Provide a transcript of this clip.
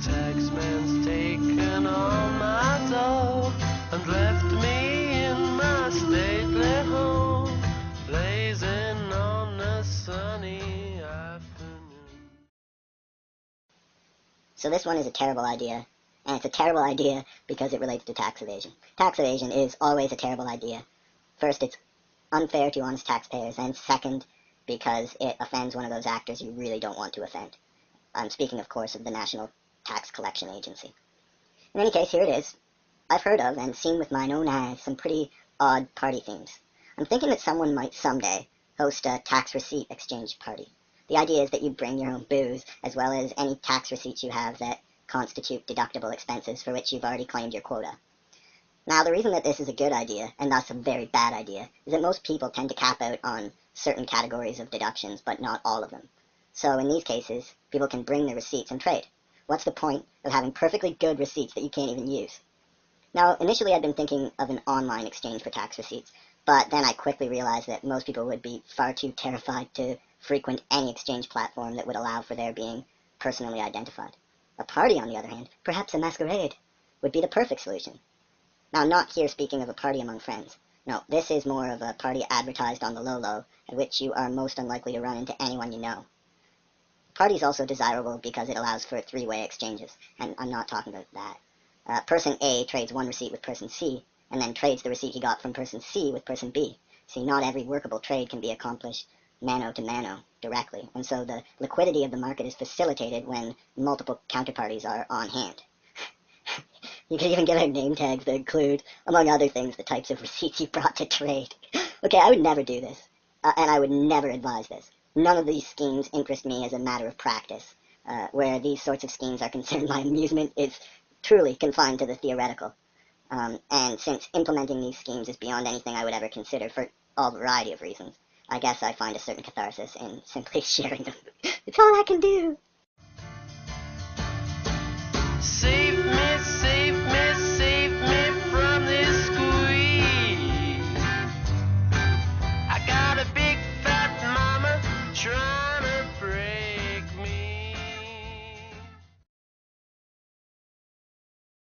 taxman's taken all my dough and left me in my stately home, blazing on a sunny afternoon. So this one is a terrible idea, and it's a terrible idea because it relates to tax evasion. Tax evasion is always a terrible idea. First, it's unfair to honest taxpayers, and second, because it offends one of those actors you really don't want to offend. I'm speaking, of course, of the National Tax Collection Agency. In any case, here it is. I've heard of and seen with mine own eyes some pretty odd party themes. I'm thinking that someone might someday host a tax receipt exchange party. The idea is that you bring your own booze, as well as any tax receipts you have that constitute deductible expenses for which you've already claimed your quota. Now, the reason that this is a good idea, and thus a very bad idea, is that most people tend to cap out on certain categories of deductions, but not all of them. So in these cases, people can bring their receipts and trade. What's the point of having perfectly good receipts that you can't even use? Now, initially I'd been thinking of an online exchange for tax receipts, but then I quickly realized that most people would be far too terrified to frequent any exchange platform that would allow for their being personally identified. A party, on the other hand, perhaps a masquerade, would be the perfect solution. Now, I'm not here speaking of a party among friends. No, this is more of a party advertised on the low-low, at which you are most unlikely to run into anyone you know. Party is also desirable because it allows for three-way exchanges, and I'm not talking about that. Person A trades one receipt with person C, and then trades the receipt he got from person C with person B. See, not every workable trade can be accomplished mano to mano directly, and so the liquidity of the market is facilitated when multiple counterparties are on hand. You could even get out name tags that include, among other things, the types of receipts you brought to trade. Okay, I would never do this, and I would never advise this. None of these schemes interest me as a matter of practice. Where these sorts of schemes are concerned, my amusement is truly confined to the theoretical. And since implementing these schemes is beyond anything I would ever consider for all variety of reasons, I guess I find a certain catharsis in simply sharing them. It's all I can do.